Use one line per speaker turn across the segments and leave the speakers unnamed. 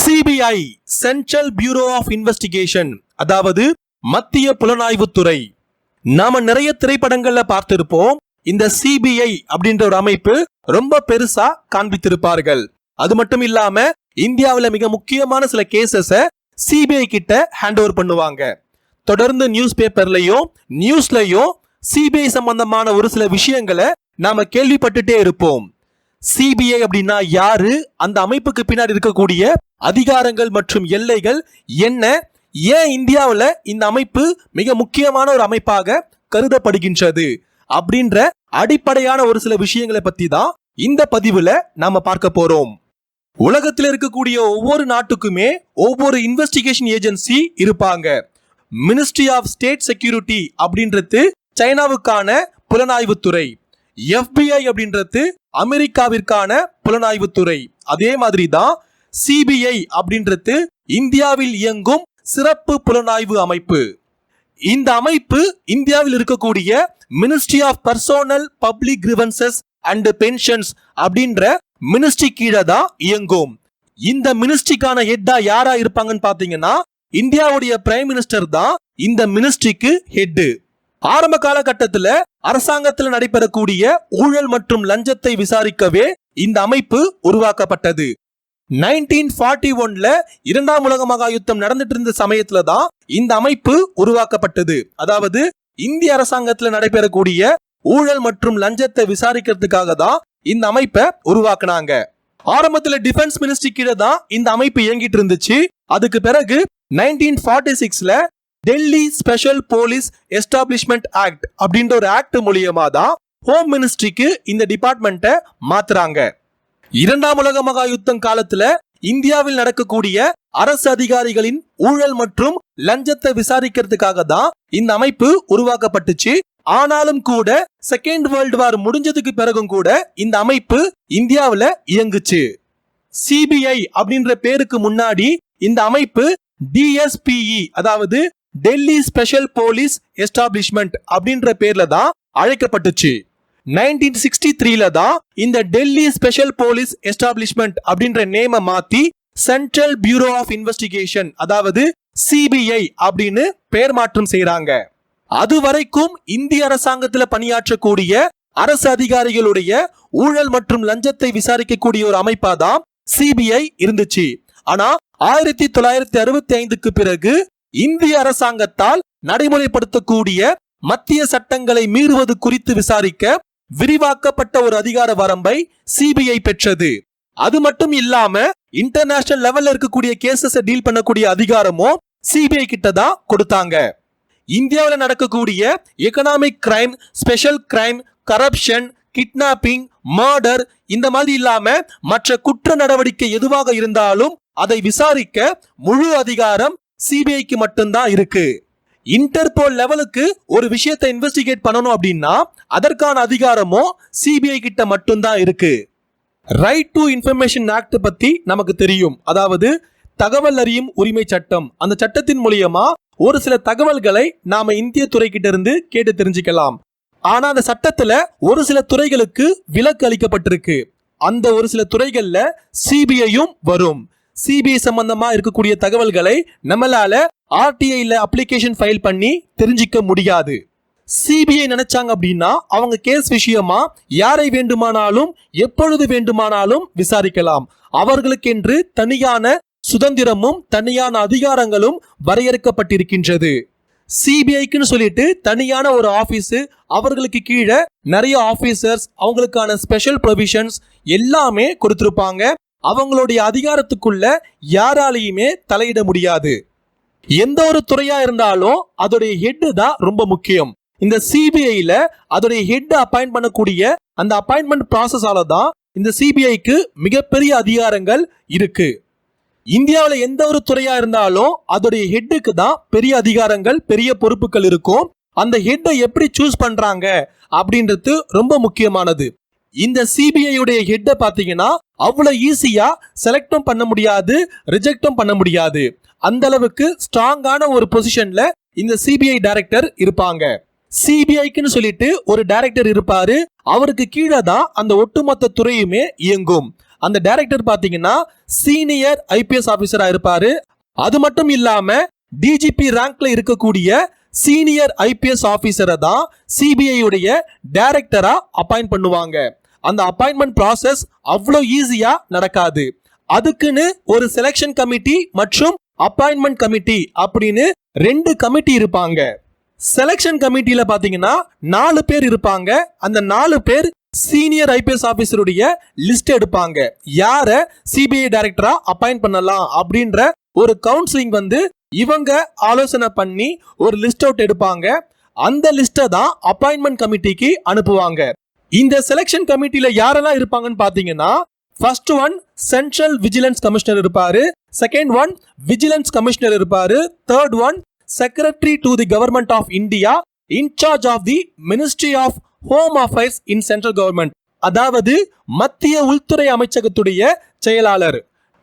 CBI central bureau of investigation, அதாவது மத்திய புலனாய்வுத்துறை. நாம நிறைய திரைப்படங்கள்ல பார்த்திருப்போம். இந்த சிபிஐ அப்படின்ற ஒரு அமைப்பு ரொம்ப பெருசா காண்பித்திருப்பார்கள். அது மட்டும் இல்லாம இந்தியாவில் மிக முக்கியமான சில கேசஸ சிபிஐ கிட்ட ஹேண்ட் ஓவர் பண்ணுவாங்க. தொடர்ந்து நியூஸ் பேப்பர்லயும் நியூஸ்லயும் சிபிஐ சம்பந்தமான ஒரு சில விஷயங்களை நாம கேள்விப்பட்டுட்டே இருப்போம். சிபிஐ அப்படின்னா யாரு, அந்த அமைப்புக்கு பின்னாடி இருக்கக்கூடிய அதிகாரங்கள் மற்றும் எல்லைகள் என்ன, ஏன் இந்தியாவில் இந்த அமைப்பு மிக முக்கியமான ஒரு அமைப்பாக கருதப்படுகின்றது அப்படின்ற அடிப்படையான ஒரு சில விஷயங்களை பத்தி தான் இந்த பதிவுல நாம பார்க்க போறோம். உலகத்தில் இருக்கக்கூடிய ஒவ்வொரு நாட்டுக்குமே ஒவ்வொரு இன்வெஸ்டிகேஷன் ஏஜென்சி இருப்பாங்க. மினிஸ்ட்ரி ஆஃப் ஸ்டேட் செக்யூரிட்டி அப்படின்றது சைனாவுக்கான புலனாய்வுத்துறை, FBI அப்படின்றது அமெரிக்காவிற்கான புலனாய்வுத்துறை. அதே மாதிரி தான் சிபிஐ அப்படின்றது இந்தியாவில் இயங்கும் சிறப்பு புலனாய்வு அமைப்பு. இந்த அமைப்பு இந்தியாவில் இருக்கக்கூடிய ministry of personnel public grievances and pensions அப்படின்ற மினிஸ்ட்ரி கீழே தான் இயங்கும். இந்த மினிஸ்ட்ரிக்கான ஹெட்டா யாரா இருப்பாங்கன்னு பாத்தீங்கன்னா இந்தியாவுடைய பிரைம் மினிஸ்டர் தான் இந்த மினிஸ்ட்ரிக்கு ஹெட். ஆரம்ப காலகட்டத்தில் அரசாங்கத்தில் நடைபெறக்கூடிய ஊழல் மற்றும் லஞ்சத்தை விசாரிக்கவே இந்த அமைப்பு உருவாக்கப்பட்டது. 1941ல இரண்டாம் உலக மகா யுத்தம் நடந்துட்டு இருந்த சமயத்துல தான் இந்த அமைப்பு உருவாக்கப்பட்டது. அதாவது இந்திய அரசாங்கத்தில் நடைபெறக்கூடிய ஊழல் மற்றும் லஞ்சத்தை விசாரிக்கிறதுக்காக தான் இந்த அமைப்பை உருவாக்குனாங்க. ஆரம்பத்தில் டிஃபென்ஸ் மினிஸ்ட்ரி கீழே தான் இந்த அமைப்பு இயங்கிட்டு இருந்துச்சு. அதுக்கு பிறகு 1946ல Delhi special police establishment act அப்படின்ற ஒரு ஆக்ட் மூலியமா தான் ஹோம் மினிஸ்ட்ரிக்கு இந்த டிபார்ட்மெண்ட்டை மாத்துறாங்க. இரண்டாம் உலக மகா யுத்தம் காலத்துல இந்தியாவில் நடக்கக்கூடிய அரசு அதிகாரிகளின் ஊழல் மற்றும் லஞ்சத்தை விசாரிக்கிறதுக்காக தான் இந்த அமைப்பு உருவாக்கப்பட்டுச்சு. ஆனாலும் கூட செகண்ட் வேர்ல்டு வார் முடிஞ்சதுக்கு பிறகும் கூட இந்த அமைப்பு இந்தியாவில் இயங்குச்சு. சிபிஐ அப்படின்ற பேருக்கு முன்னாடி இந்த அமைப்பு DSPE, அதாவது டெல்லி ஸ்பெஷல் போலீஸ் எஸ்டாப்ளிஷ்மெண்ட் அப்படின்ற பேர்ல தான் அழைக்கப்பட்டுச்சு. 1963ல தான் இந்த டெல்லி ஸ்பெஷல் போலீஸ் எஸ்டாப்ளிஷ்மெண்ட் அப்படின்ற நேம மாத்தி சென்ட்ரல் பியூரோ ஆஃப் இன்வெஸ்டிகேஷன், அதாவது சிபிஐ அப்படின்னு பெயர் மாற்றம் செய்யறாங்க. அதுவரைக்கும் இந்திய அரசாங்கத்துல பணியாற்றக்கூடிய அரசு அதிகாரிகளுடைய ஊழல் மற்றும் லஞ்சத்தை விசாரிக்கக்கூடிய ஒரு அமைப்பா தான் சிபிஐ இருந்துச்சு. ஆனா 1965க்கு பிறகு இந்திய அரசாங்கத்தால் நடைமுறைப்படுத்தக்கூடிய மத்திய சட்டங்களை மீறுவது குறித்து விசாரிக்க விரிவாக்கப்பட்ட ஒரு அதிகார வரம்பை சிபிஐ பெற்றது. அது மட்டும் இல்லாம இன்டர்நேஷனல் லெவல்ல இருக்கக்கூடிய கேசஸ் டீல் பண்ணக்கூடிய அதிகாரமும் சிபிஐ கிட்ட தான் கொடுத்தாங்க. இந்தியாவில் நடக்கக்கூடிய economic crime, special crime, corruption, kidnapping, murder இந்த மாதிரி இல்லாம மற்ற குற்ற நடவடிக்கை எதுவாக இருந்தாலும் அதை விசாரிக்க முழு அதிகாரம் சிபிஐக்கு மட்டும்தான் இருக்கு. இன்டர்போல் லெவலுக்கு ஒரு விஷயத்தை இன்வெஸ்டிகேட் பண்ணணும் அப்படின்னா அதற்கான அதிகாரமும் சிபிஐ கிட்ட மட்டும்தான் இருக்கு. ரைட் டு இன்ஃபர்மேஷன் ஆக்ட் பத்தி நமக்கு தெரியும். அதாவது தகவல் அறியும் உரிமை சட்டம். அந்த சட்டத்தின் மூலியமா ஒரு சில தகவல்களை நாம இந்திய துறை கிட்ட இருந்து கேட்டு தெரிஞ்சுக்கலாம். ஆனா அந்த சட்டத்துல ஒரு சில துறைகளுக்கு விலக்கு அளிக்கப்பட்டிருக்கு. அந்த ஒரு சில துறைகள்ல சிபிஐயும் வரும். சிபிஐ சம்பந்தமா இருக்கக்கூடிய தகவல்களை நம்மளால RTIல அப்ளிகேஷன் ஃபைல் பண்ணி தெரிஞ்சிக்க முடியாது. சிபிஐ நினைச்சாங்க அப்படின்னா அவங்க கேஸ் விஷயமா யாரை வேண்டுமானாலும் எப்பொழுது வேண்டுமானாலும் விசாரிக்கலாம். அவர்களுக்கென்று தனியான சுதந்திரமும் தனியான அதிகாரங்களும் வரையறுக்கப்பட்டிருக்கின்றது. சிபிஐக்குன்னு சொல்லிட்டு தனியான ஒரு ஆபீஸ், அவர்களுக்கு கீழே நிறைய ஆபீசர்ஸ், அவங்களுக்கான ஸ்பெஷல் ப்ரொவிஷன்ஸ் எல்லாமே கொடுத்திருப்பாங்க. அவங்களுடைய அதிகாரத்துக்குள்ள யாராலையுமே தலையிட முடியாது. எந்த ஒரு துறையா இருந்தாலும் அதோடைய ஹெட் தான் ரொம்ப முக்கியம். இந்த சிபிஐல அதோடைய ஹெட் அப்பாயிண்ட் பண்ணக்கூடிய அந்த அப்பாயின்மெண்ட் ப்ராசஸால தான் இந்த சிபிஐக்கு மிகப்பெரிய அதிகாரங்கள் இருக்கு. இந்தியாவில் எந்த ஒரு துறையா இருந்தாலும் அதோடைய ஹெட்டுக்கு தான் பெரிய அதிகாரங்கள், பெரிய பொறுப்புகள் இருக்கும். அந்த ஹெட்டை எப்படி சூஸ் பண்றாங்க அப்படின்றது ரொம்ப முக்கியமானது. இந்த சிபிஐ உடைய ஹெட்டை பாத்தீங்கன்னா அவ்வளவு ஈஸியா செலக்டும் பண்ண முடியாது, ரிஜெக்டும் பண்ண முடியாது. அந்த அளவுக்கு ஸ்ட்ராங்கான ஒரு பொசிஷன்ல இந்த சிபிஐ டைரக்டர் இருப்பாங்க. சிபிஐக்குன்னு சொல்லிட்டு ஒரு டைரக்டர் இருப்பாரு. அவருக்கு கீழே தான் அந்த ஒட்டுமொத்த துறையுமே இயங்கும். அந்த டைரக்டர் பாத்தீங்கன்னா சீனியர் ஐபிஎஸ் ஆபீசரா இருப்பாரு. அது மட்டும் இல்லாம டிஜிபி ரேங்க்ல இருக்கக்கூடிய சீனியர் ஐபிஎஸ் ஆபீசரை தான் சிபிஐ உடைய டைரக்டரா அப்பாயிண்ட் பண்ணுவாங்க. அந்த அப்பாயின்மெண்ட் ப்ராசஸ் அவ்வளோ ஈஸியா நடக்காது. அதுக்குன்னு ஒரு செலெக்ஷன் கமிட்டி மற்றும் அப்பாயின்மெண்ட் கமிட்டி அப்படின்னு 2 கமிட்டி இருப்பாங்க. செலெக்ஷன் கமிட்டியில பாத்தீங்கன்னா 4 பேர் இருப்பாங்க. அந்த 4 பேர் சீனியர் ஐபிஎஸ் ஆபீசருடைய லிஸ்ட் எடுப்பாங்க. யார சிபிஐ டைரக்டரா அப்பாயிண்ட் பண்ணலாம் அப்படின்ற ஒரு கவுன்சிலிங் இவங்க ஆலோசனை பண்ணி ஒரு லிஸ்ட் அவுட் எடுப்பாங்க. அந்த லிஸ்ட்டை தான் அப்பாயின்மெண்ட் கமிட்டிக்கு அனுப்புவாங்க. இந்த செலெக்ஷன் கமிட்டியில யாரெல்லாம் இருப்பாங்கன்னு பாத்தீங்கன்னா, first one central vigilance commissioner இருப்பாரு, செகண்ட் ஒன் விஜிலன்ஸ் கமிஷனர் இருப்பாரு, third one secretary to the government of India in charge of the ministry of home affairs in central government, அதாவது மத்திய உள்துறை அமைச்சகத்துடைய செயலாளர்.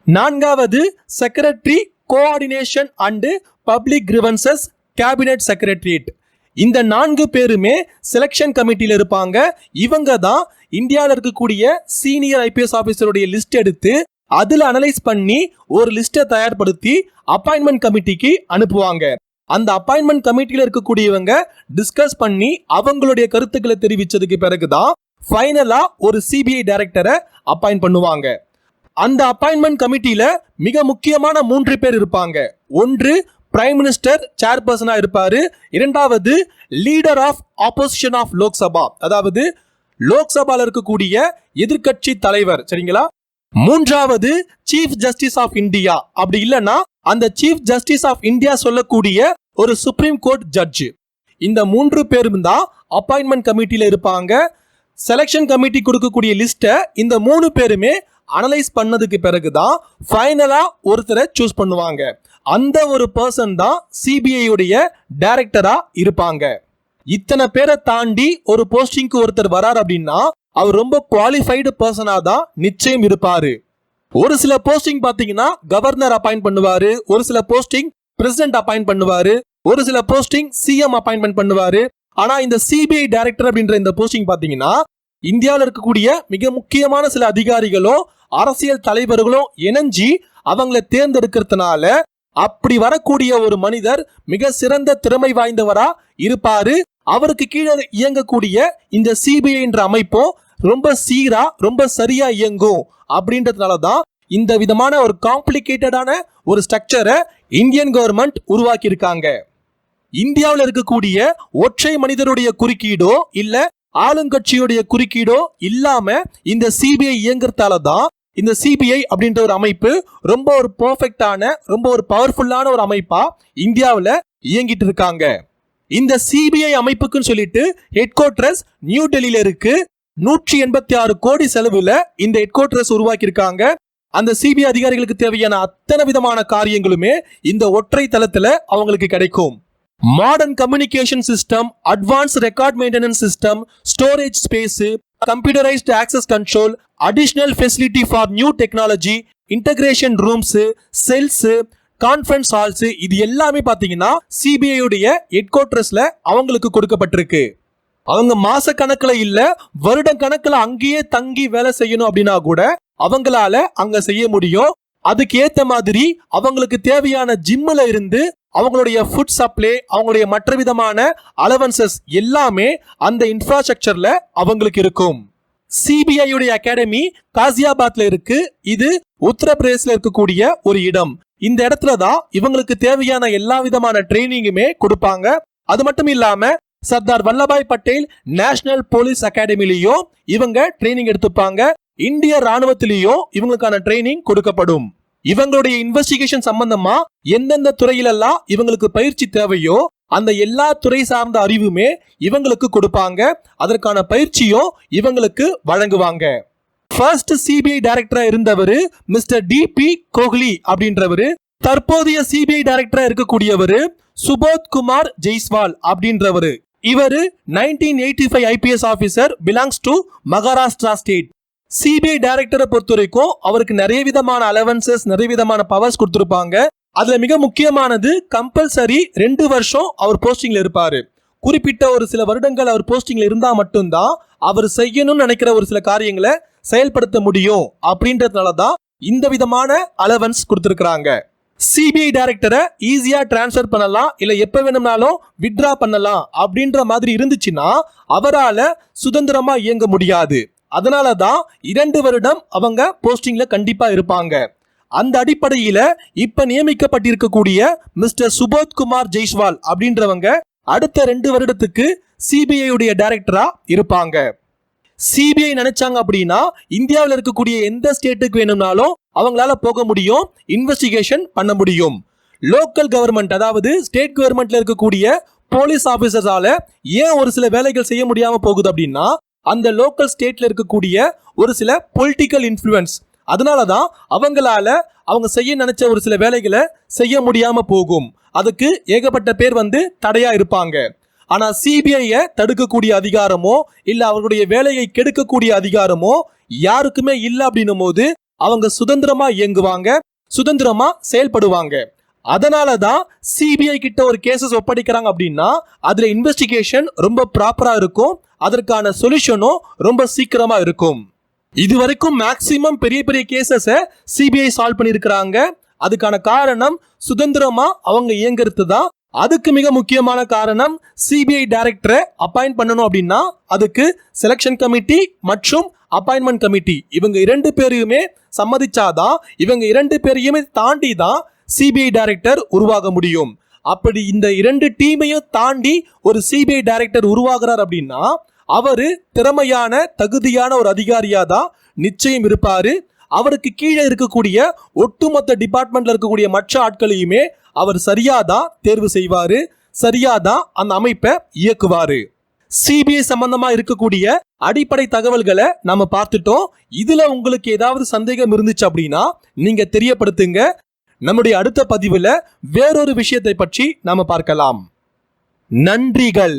நான்காவது secretary coordination and public grievances cabinet secretariat. இந்த 4 பேருமே செலெக்ஷன் கமிட்டியில இருப்பாங்க. இவங்க தான் இந்தியாவில் இருக்கக்கூடிய சீனியர் ஐபிஎஸ் ஆபீசருடைய லிஸ்ட் எடுத்து அதுல அனலைஸ் பண்ணி ஒரு லிஸ்ட்டை தயார்படுத்தி அப்பாயின்மெண்ட் கமிட்டிக்கு அனுப்புவாங்க. அந்த அப்பாயின்மெண்ட் கமிட்டியில இருக்கக்கூடியவங்க டிஸ்கஸ் பண்ணி அவங்களுடைய கருத்துக்களை தெரிவிச்சதுக்கு பிறகுதான் ஃபைனலா ஒரு சிபிஐ டைரக்டரை அப்பாயிண்ட் பண்ணுவாங்க. அந்த அப்பாயின்மெண்ட் கமிட்டியில மிக முக்கியமான 3 பேர் இருப்பாங்க. ஒன்று பிரைம் மினிஸ்டர் சேர்பர்சனா இருப்பாரு, இரண்டாவது leader of opposition of Lok Sabha, அதாவது லோக்சபால இருக்கக்கூடிய எதிர்கட்சி தலைவர், சரிங்களா. மூன்றாவது சீஃப் ஜஸ்டிஸ் ஆஃப் இந்தியா, அப்படி இல்லைன்னா அந்த சீஃப் ஜஸ்டிஸ் ஆஃப் இந்தியா சொல்லக்கூடிய ஒரு சுப்ரீம் கோர்ட் ஜட்ஜ். இந்த 3 பேரும் தான் அப்பாயின்மெண்ட் கமிட்டியில இருப்பாங்க. செலெக்ஷன் கமிட்டி கொடுக்கக்கூடிய லிஸ்ட்டை இந்த 3 பேருமே அனலைஸ் பண்ணதுக்கு பிறகுதான் ஃபைனலா ஒருத்தரை சூஸ் பண்ணுவாங்க. அந்த ஒரு பர்சன் தான் சிபிஐ உடைய டைரக்டரா இருப்பாங்க. இத்தனை பேரை தாண்டி ஒரு போஸ்டிங்க்கு ஒருத்தர் வரார் அப்படின்னா அவர் ரொம்ப குவாலிஃபைடு பர்சனா தான் நிச்சயம் இருப்பாரு. ஒரு சில போஸ்டிங் பாத்தீங்கன்னா கவர்னர் அப்பாயிண்ட் பண்ணுவாரு, ஒரு சில போஸ்டிங் பிரசிடென்ட் அப்பாயிண்ட் பண்ணுவாரு, ஒரு சில போஸ்டிங் சிஎம் அப்பாயின்மெண்ட் பண்ணுவாரு. ஆனா இந்த சிபிஐ டைரக்டர் அப்படின்ற இந்த போஸ்டிங் பாத்தீங்கன்னா இந்தியாவில் இருக்கக்கூடிய மிக முக்கியமான சில அதிகாரிகளும் அரசியல் தலைவர்களும் இணைஞ்சி அவங்களை தேர்ந்தெடுக்கிறதுனால அப்படி வரக்கூடிய ஒரு மனிதர் மிக சிறந்த திறமை வாய்ந்தவரா இருப்பாரு. அவருக்கு கீழே இயங்கக்கூடிய இந்த சிபிஐ என்ற அமைப்பும் ரொம்ப சீரா ரொம்ப சரியா இயங்கும். அப்படின்றதுனாலதான் இந்த விதமான ஒரு காம்ப்ளிகேட்டடான ஒரு ஸ்ட்ரக்சரை இந்தியன் கவர்மெண்ட் உருவாக்கி இருக்காங்க. இந்தியாவில் இருக்கக்கூடிய ஒற்றை மனிதருடைய குறுக்கீடோ இல்ல ஆளுங்கட்சியுடைய குறுக்கீடோ இல்லாம இந்த சிபிஐ இயங்குறதால தான் இந்த சிபிஐ அப்படின்ற ஒரு அமைப்பு ரொம்ப ஒரு பெர்ஃபெக்ட்டான ரொம்ப ஒரு பவர்ஃபுல்லான ஒரு அமைப்பா இந்தியாவில் இயங்கிட்டு இருக்காங்க. இந்த சிபிஐ அமைப்புக்குன்னு சொல்லிட்டு ஹெட் குவார்டர்ஸ் நியூ டெல்லியில இருக்கு. 186 கோடி செலவுல இந்த ஹெட் குவார்டர்ஸ் உருவாக்கி இருக்காங்க. அந்த சிபிஐ அதிகாரிகளுக்கு தேவையான அத்தனை விதமான காரியங்களுமே இந்த ஒற்றை தளத்துல அவங்களுக்கு கிடைக்கும். Modern communication system, advance record maintenance system, storage space, computerised access control, additional facility for new technology, integration rooms, cells, conference halls, இது எல்லாமே பாத்தீங்கன்னா சிபிஐ உடைய ஹெட் குவார்டர்ஸ்ல அவங்களுக்கு கொடுக்கப்பட்டிருக்கு. அவங்க மாச கணக்குல இல்ல வருட கணக்குல அங்கேயே தங்கி வேலை செய்யணும் அப்படின்னா கூட அவங்களால அங்க செய்ய முடியும். அதுக்கு ஏத்த மாதிரி அவங்களுக்கு தேவையான ஜிம்ல இருந்து அவங்களுடைய ஃபுட் சப்ளை, அவங்களுடைய மற்ற விதமான அலவன்சஸ் எல்லாமே அந்த இன்ஃப்ராஸ்ட்ரக்சர்ல அவங்களுக்கு இருக்கும். சிபிஐ உடைய அகாடமி காசியாபாத்ல இருக்கு. இது உத்தரப்பிரதேசல இருக்கக்கூடிய ஒரு இடம். இந்த இடத்துல தான் இவங்களுக்கு தேவையான எல்லா விதமான ட்ரைனிங்குமே கொடுப்பாங்க. அது மட்டும் இல்லாம சர்தார் வல்லபாய் பட்டேல் நேஷனல் போலீஸ் அகாடமிலையும் இவங்க ட்ரைனிங் எடுத்துப்பாங்க. இந்திய ராணுவத்திலையும் இவங்களுக்கான ட்ரைனிங் கொடுக்கப்படும். இவங்களுடைய இன்வெஸ்டிகேஷன் சம்பந்தமா எந்தெந்த துறையிலெல்லாம் இவங்களுக்கு பயிற்சி தேவையோ அந்த எல்லா துறை சார்ந்த அறிவுமே இவங்களுக்கு கொடுப்பாங்க. அதற்கான பயிற்சியும் இவங்களுக்கு வழங்குவாங்க. ஃபர்ஸ்ட் சிபிஐ டைரக்டரா இருந்தவர் மிஸ்டர் டிபி கோஹ்லி அப்படின்றவரு. தற்போதைய சிபிஐ டைரக்டரா இருக்கக்கூடியவர் சுபோத் குமார் ஜெய்ஸ்வால் அப்படின்றவரு. இவரு 1985 IPS officer, belongs to Maharashtra state. CBI டைரக்டரை பொறுத்த வரைக்கும் அவருக்கு நிறைய விதமான அலவன்சஸ், நிறைய விதமான பவர்ஸ் கொடுத்திருப்பாங்க. அதுல மிக முக்கியமானது கம்பல்சரி 2 வருஷம் அவர் போஸ்டிங்ல இருப்பாரு. குறிப்பிட்ட ஒரு சில வருடங்கள் அவர் போஸ்டிங்ல இருந்தா மட்டும்தான் அவர் செய்யணும்னு நினைக்கிற ஒரு சில காரியங்களை செயல்படுத்த முடியும் அப்படின்றதுனால தான் இந்த விதமான அலவன்ஸ் கொடுத்திருக்காங்க. சிபிஐ டைரக்டரை ஈஸியா டிரான்ஸ்ஃபர் பண்ணலாம், இல்ல எப்ப வேணும்னாலும் வித்ட்ரா பண்ணலாம் அப்படின்ற மாதிரி இருந்துச்சுன்னா அவரால சுதந்திரமா இயங்க முடியாது. அதனால தான் 2 வருடம் அவங்க போஸ்டிங்ல கண்டிப்பா இருப்பாங்க. அந்த அடிப்படையில இப்ப நியமிக்கப்பட்டிருக்கக்கூடிய மிஸ்டர் சுபோத் குமார் ஜெய்ஸ்வால் அப்படின்றவங்க அடுத்த 2 வருடத்துக்கு சிபிஐ உடைய டைரக்டரா இருப்பாங்க. சிபிஐ நினைச்சாங்க அப்படின்னா இந்தியாவில் இருக்கக்கூடிய எந்த ஸ்டேட்டுக்கு வேணும்னாலும் அவங்களால போக முடியும், இன்வெஸ்டிகேஷன் பண்ண முடியும். லோக்கல் கவர்மெண்ட், அதாவது ஸ்டேட் கவர்மெண்ட்ல இருக்கக்கூடிய போலீஸ் ஆபீசர்ஸால ஏன் ஒரு சில வேலைகள் செய்ய முடியாம போகுது அப்படின்னா அந்த லோக்கல் ஸ்டேட்ல இருக்கக்கூடிய ஒரு சில பொலிட்டிக்கல் இன்ஃப்ளூயன்ஸ், அதனாலதான் அவங்களால அவங்க செய்ய நினைச்ச ஒரு சில வேலைகளை செய்ய முடியாம போகும். அதுக்கு ஏகப்பட்ட பேர் தடையா இருப்பாங்க. ஆனா சிபிஐ தடுக்கக்கூடிய அதிகாரமோ இல்ல அவர்களுடைய வேலையை கெடுக்கக்கூடிய அதிகாரமோ யாருக்குமே இல்ல அப்படின்னும் போது அவங்க சுதந்திரமா இயங்குவாங்க, சுதந்திரமா செயல்படுவாங்க. அதனாலதான் சிபிஐ கிட்ட ஒரு கேசஸ் ஒப்படைக்கிறாங்க அப்படின்னா அதுல இன்வெஸ்டிகேஷன் ரொம்ப ப்ராப்பரா இருக்கும், அதற்கான சொல்யூஷனும் ரொம்ப சீக்கிரமா இருக்கும். இதுவரைக்கும் மேக்சிமம் பெரிய பெரிய கேசஸ் சிபிஐ சால்வ் பண்ணிருக்கிறாங்க. அதுக்கான காரணம் சுதந்திரமா அவங்க இயங்குறது தான். அதுக்கு மிக முக்கியமான காரணம் சிபிஐ டைரக்டரை அப்பாயிண்ட் பண்ணணும் அப்படின்னா அதுக்கு செலக்ஷன் கமிட்டி மற்றும் அப்பாயின்மெண்ட் கமிட்டி இவங்க 2 பேரையுமே சம்மதிச்சாதான், இவங்க 2 பேரையுமே தாண்டி தான் சிபிஐ டைரக்டர் உருவாக முடியும். அப்படி இந்த 2 டீமையும் தாண்டி ஒரு சிபிஐ டைரக்டர் உருவாகிறார் அப்படின்னா அவரு திறமையான தகுதியான ஒரு அதிகாரியா தான் நிச்சயம் இருப்பாரு. அவருக்கு கீழே இருக்கக்கூடிய ஒட்டுமொத்த டிபார்ட்மெண்ட்ல இருக்கக்கூடிய மற்ற ஆட்களையுமே அவர் சரியாதான் தேர்வு செய்வாரு, சரியாதான் அந்த அமைப்பை இயக்குவாரு. சிபிஐ சம்பந்தமா இருக்கக்கூடிய அடிப்படை தகவல்களை நாம பார்த்துட்டோம். இதுல உங்களுக்கு ஏதாவது சந்தேகம் இருந்துச்சு அப்படின்னா நீங்க தெரியப்படுத்துங்க. நம்முடைய அடுத்த பதிவுல வேறொரு விஷயத்தை பற்றி நாம பார்க்கலாம். நன்றிகள்.